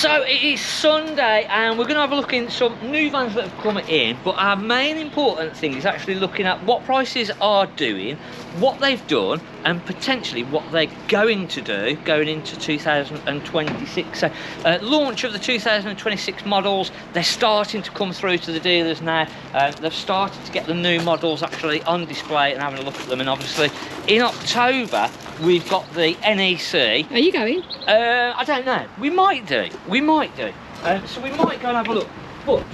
So it is Sunday and we're going to have a look in some new vans that have come in, but our main important thing is actually looking at what prices are doing, what they've done and potentially what they're going to do going into 2026. So launch of the 2026 models, they're starting to come through to the dealers now. They've started to get the new models actually on display and having a look at them, and obviously in October we've got the NEC. Are you going? I don't know. We might do. So we might go and have a look. But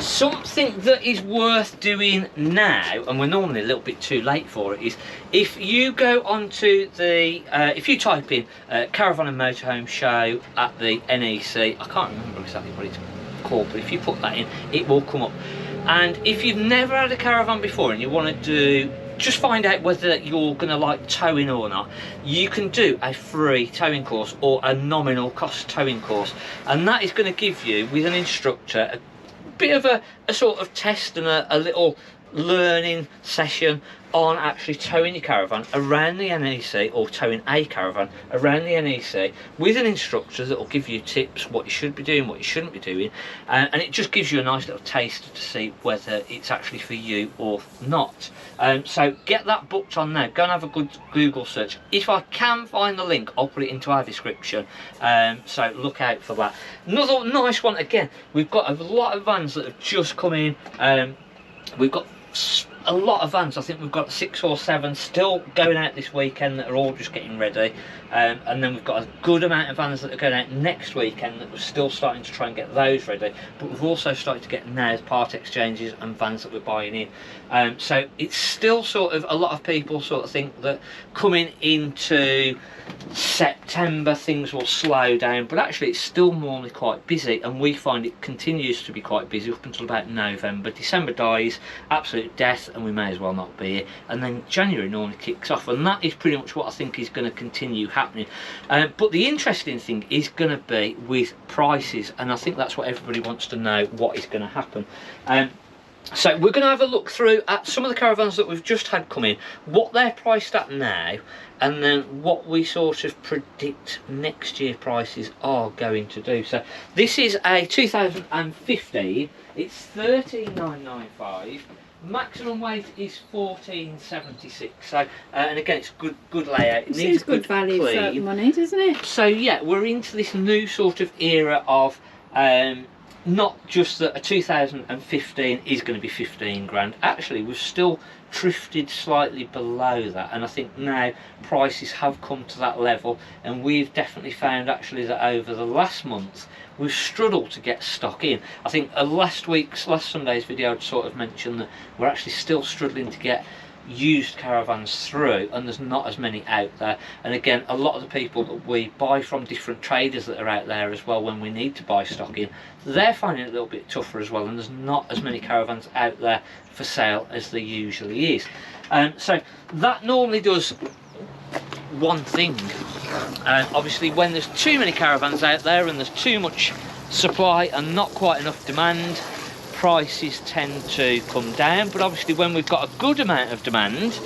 something that is worth doing now, and we're normally a little bit too late for it, is if you go onto the, if you type in Caravan and Motorhome Show at the NEC, I can't remember exactly what it's called, but if you put that in, it will come up. And if you've never had a caravan before and you want to do, just find out whether you're going to like towing or not, you can do a free towing course or a nominal cost towing course, and that is going to give you, with an instructor, a bit of a sort of test and a little learning session on actually towing your caravan around the NEC, or towing a caravan around the NEC with an instructor that will give you tips, what you should be doing, what you shouldn't be doing, and it just gives you a nice little taste to see whether it's actually for you or not. So get that booked on now. Go and have a good Google search. If I can find the link, I'll put it into our description, so look out for that. Another nice one, again, we've got a lot of vans that have just come in. We've got a lot of vans. I think we've got 6 or 7 still going out this weekend that are all just getting ready, and then we've got a good amount of vans that are going out next weekend that we're still starting to try and get those ready, but we've also started to get now part exchanges and vans that we're buying in. So it's still sort of, a lot of people sort of think that coming into September things will slow down, but actually it's still normally quite busy, and we find it continues to be quite busy up until about November. December dies, absolute death, and we may as well not be here, and then January normally kicks off, and that is pretty much what I think is going to continue happening. But the interesting thing is going to be with prices, and I think that's what everybody wants to know, what is going to happen. So we're going to have a look through at some of the caravans that we've just had come in, what they're priced at now, and then what we sort of predict next year prices are going to do. So this is a 2015, it's 13,995. Maximum weight is 1476. So and again, it's good layout. It needs good value for money, doesn't it? So yeah, we're into this new sort of era of not just that a 2015 is going to be 15 grand. Actually, we've still drifted slightly below that, and I think now prices have come to that level, and we've definitely found actually that over the last month we've struggled to get stock in. I think last Sunday's video I'd sort of mentioned that we're actually still struggling to get used caravans through, and there's not as many out there. And again, a lot of the people that we buy from, different traders that are out there as well, when we need to buy stock in, they're finding it a little bit tougher as well, and there's not as many caravans out there for sale as there usually is. So that normally does one thing, and obviously when there's too many caravans out there and there's too much supply and not quite enough demand, prices tend to come down. But obviously when we've got a good amount of demand,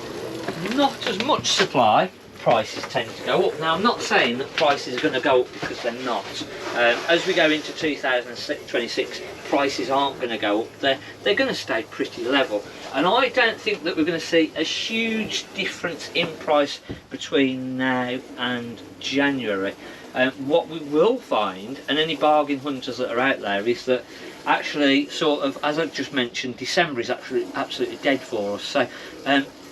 not as much supply, prices tend to go up. Now, I'm not saying that prices are going to go up, because they're not. As we go into 2026, prices aren't going to go up. They're going to stay pretty level, and I don't think that we're going to see a huge difference in price between now and January. What we will find, and any bargain hunters that are out there, is that actually, sort of, as I've just mentioned, December is actually absolutely dead for us. So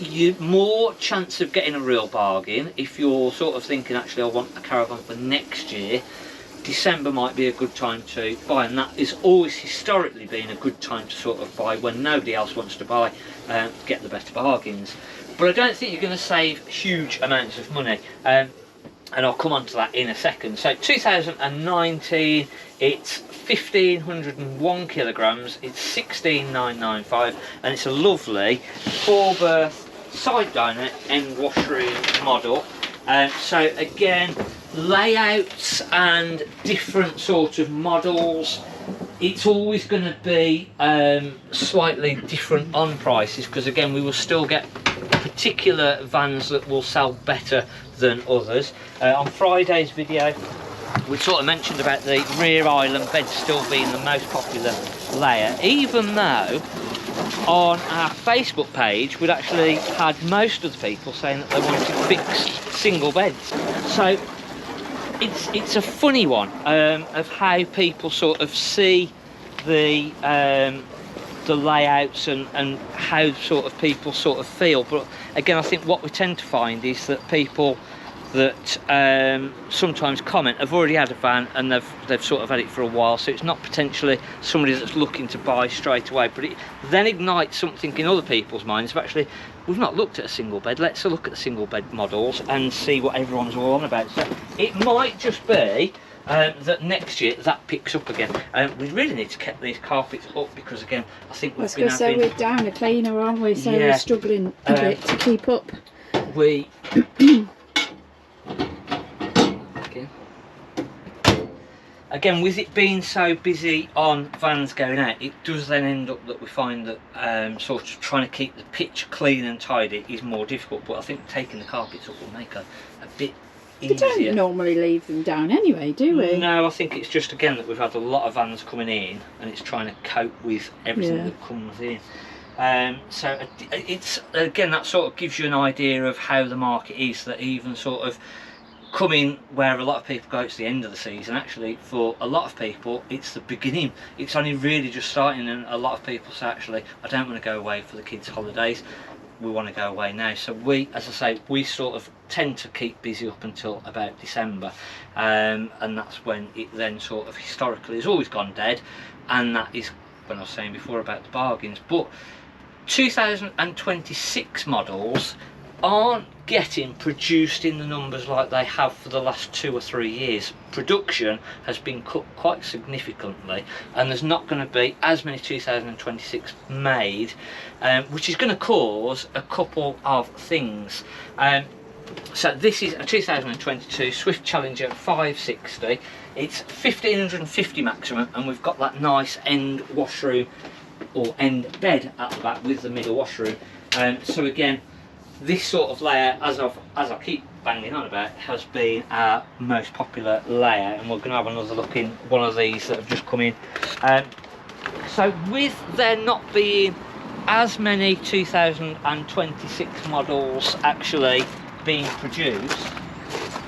you more chance of getting a real bargain if you're sort of thinking, actually I want a caravan for next year. December might be a good time to buy, and that has always historically been a good time to sort of buy when nobody else wants to buy, get the better bargains. But I don't think you're going to save huge amounts of money, and I'll come on to that in a second. So 2019, it's 1501 kilograms, it's 16,995, and it's a lovely 4-berth side diner end washroom model. So again, layouts and different sort of models, it's always going to be slightly different on prices, because again, we will still get particular vans that will sell better than others. On Friday's video we sort of mentioned about the rear island bed still being the most popular layer, even though on our Facebook page we'd actually had most of the people saying that they wanted fixed single beds. So it's a funny one of how people sort of see the layouts and how sort of people sort of feel. But again, I think what we tend to find is that people that sometimes comment have already had a van and they've sort of had it for a while, so it's not potentially somebody that's looking to buy straight away, but it then ignites something in other people's minds of actually, we've not looked at a single bed, let's look at the single bed models and see what everyone's all on about. So it might just be that next year that picks up again. We really need to keep these carpets up because again, I think we've been having... we're down a cleaner, aren't we? So yeah, we're struggling a bit to keep up. We... Again, with it being so busy on vans going out, it does then end up that we find that sort of trying to keep the pitch clean and tidy is more difficult. But I think taking the carpets up will make a bit easier. We don't normally leave them down anyway, do we? No, I think it's just again that we've had a lot of vans coming in and it's trying to cope with everything that comes in. So it's again, that sort of gives you an idea of how the market is, that even sort of coming where a lot of people go, it's the end of the season. Actually, for a lot of people, it's the beginning. It's only really just starting, and a lot of people say, actually, I don't want to go away for the kids' holidays. We want to go away now. So we, as I say, we sort of tend to keep busy up until about December, and that's when it then sort of historically has always gone dead, and that is when I was saying before about the bargains. But 2026 models aren't getting produced in the numbers like they have for the last 2 or 3 years. Production has been cut quite significantly, and there's not going to be as many 2026 made, which is going to cause a couple of things. So this is a 2022 Swift Challenger 560. It's 1550 maximum, and we've got that nice end washroom or end bed at the back with the middle washroom. So again, this sort of layer, as I keep banging on about, has been our most popular layer, and we're going to have another look in one of these that have just come in. So with there not being as many 2026 models actually being produced,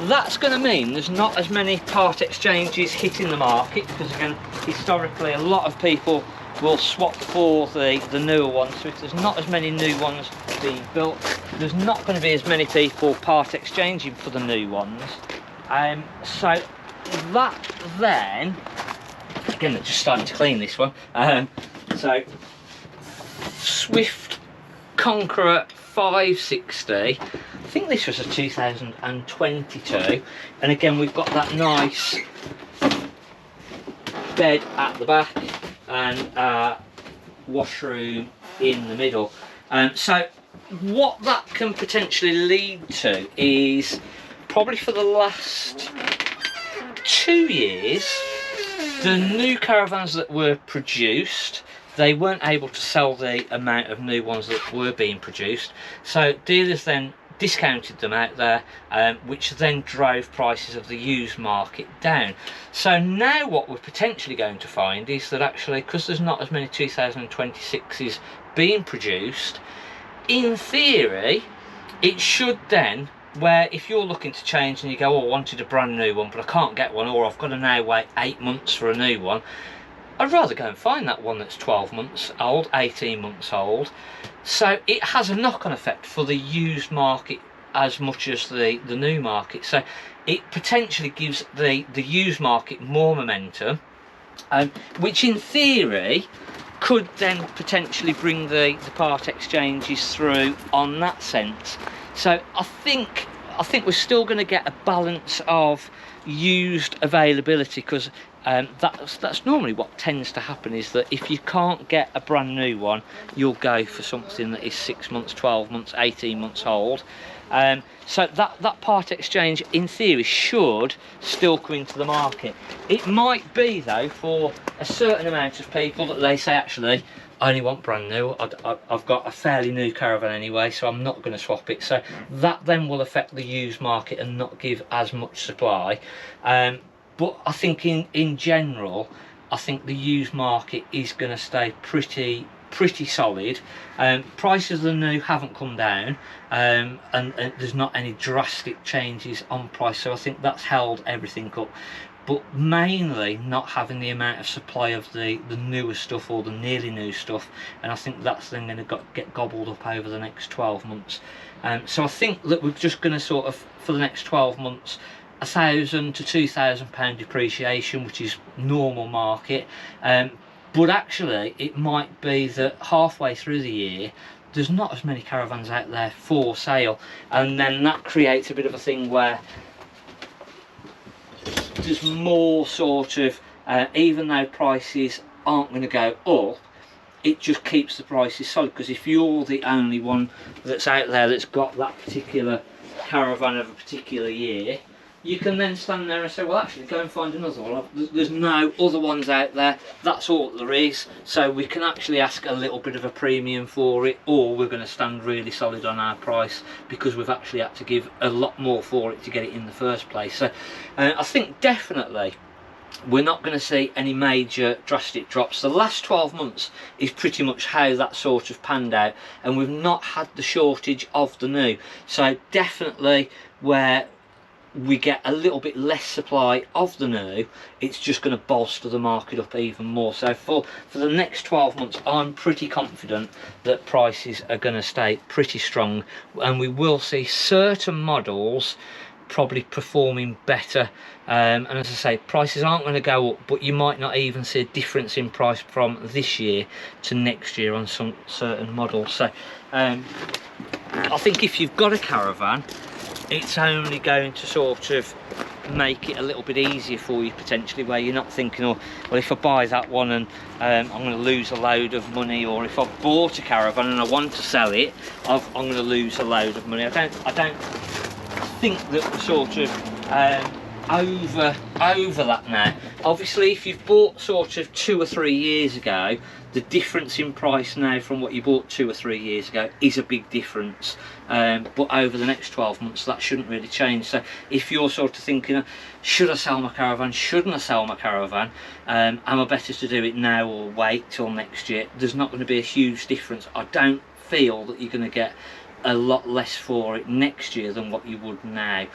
that's going to mean there's not as many part exchanges hitting the market, because again, historically a lot of people will swap for the newer ones. So if there's not as many new ones being built, there's not going to be as many people part exchanging for the new ones. So that then, again, they're just starting to clean this one. So Swift Conqueror 560, I think this was a 2022, and again we've got that nice bed at the back and washroom in the middle. So what that can potentially lead to is, probably for the last 2 years, the new caravans that were produced, they weren't able to sell the amount of new ones that were being produced, so dealers then discounted them out there, which then drove prices of the used market down. So now what we're potentially going to find is that actually, because there's not as many 2026s being produced, in theory it should then, where if you're looking to change and you go, oh, I wanted a brand new one but I can't get one, or I've got to now wait 8 months for a new one, I'd rather go and find that one that's 12 months old, 18 months old. So it has a knock-on effect for the used market as much as the new market. So it potentially gives the used market more momentum, which in theory could then potentially bring the part exchanges through on that sense. So I think we're still going to get a balance of used availability, because that's normally what tends to happen, is that if you can't get a brand new one, you'll go for something that is 6 months, 12 months, 18 months old. So that part exchange in theory should still come into the market. It might be though, for a certain amount of people, that they say, actually, I only want brand new, I've got a fairly new caravan anyway, so I'm not going to swap it. So that then will affect the used market and not give as much supply. but I think in general, I think the used market is going to stay pretty solid. Prices of the new haven't come down, and there's not any drastic changes on price, so I think that's held everything up. But mainly not having the amount of supply of the newer stuff or the nearly new stuff, and I think that's then going to get gobbled up over the next 12 months. So I think that we're just going to sort of, for the next 12 months, £1,000 to £2,000 depreciation, which is normal market. But actually it might be that halfway through the year there's not as many caravans out there for sale, and then that creates a bit of a thing where there's more sort of, even though prices aren't going to go up, it just keeps the prices solid, because if you're the only one that's out there that's got that particular caravan of a particular year, you can then stand there and say, well, actually go and find another one. There's no other ones out there, that's all there is, so we can actually ask a little bit of a premium for it, or we're going to stand really solid on our price because we've actually had to give a lot more for it to get it in the first place. So I think definitely we're not going to see any major drastic drops. The last 12 months is pretty much how that sort of panned out, and we've not had the shortage of the new, so definitely where we get a little bit less supply of the new, it's just going to bolster the market up even more. So for the next 12 months, I'm pretty confident that prices are going to stay pretty strong, and we will see certain models probably performing better, and as I say, prices aren't going to go up, but you might not even see a difference in price from this year to next year on some certain models. So I think if you've got a caravan, it's only going to sort of make it a little bit easier for you potentially, where you're not thinking, oh well, if I buy that one and I'm going to lose a load of money, or if I've bought a caravan and I want to sell it, I'm going to lose a load of money. I don't think that we're sort of over that now. Obviously if you've bought sort of 2 or 3 years ago, the difference in price now from what you bought 2 or 3 years ago is a big difference, but over the next 12 months that shouldn't really change. So if you're sort of thinking, should I sell my caravan, shouldn't I sell my caravan, am I better to do it now or wait till next year, there's not going to be a huge difference. I don't feel that you're going to get a lot less for it next year than what you would now.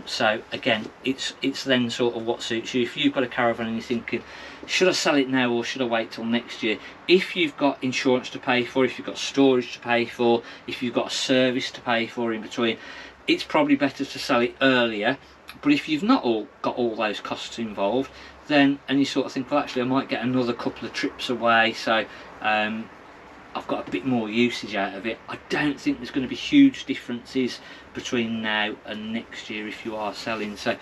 So again, it's then sort of what suits you. If you've got a caravan and you're thinking, should I sell it now or should I wait till next year, if you've got insurance to pay for, if you've got storage to pay for, if you've got a service to pay for in between, it's probably better to sell it earlier. But if you've not got all those costs involved, then, and you sort of think, well actually I might get another couple of trips away, so I've got a bit more usage out of it, I don't think there's going to be huge differences between now and next year if you are selling. So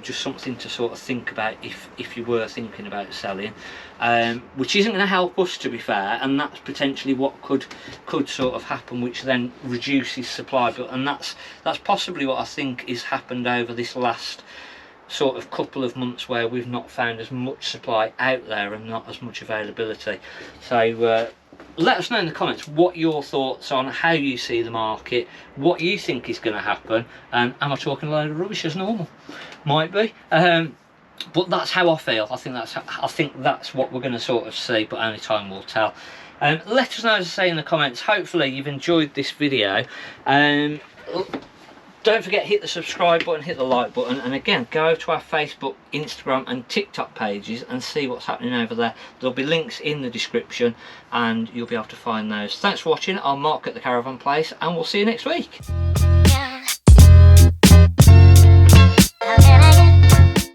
just something to sort of think about if you were thinking about selling, which isn't going to help us, to be fair, and that's potentially what could sort of happen, which then reduces supply. And that's possibly what I think has happened over this last sort of couple of months, where we've not found as much supply out there and not as much availability. So let us know in the comments what your thoughts on how you see the market, what you think is going to happen, and am I talking a load of rubbish as normal? Might be, but that's how I feel. I think that's what we're going to sort of see, but only time will tell. Let us know, as I say, in the comments. Hopefully you've enjoyed this video. Don't forget, hit the subscribe button, hit the like button, and again, go to our Facebook, Instagram and TikTok pages and see what's happening over there. There'll be links in the description and you'll be able to find those. Thanks for watching. I'm Mark at the Caravan Place, and we'll see you next week.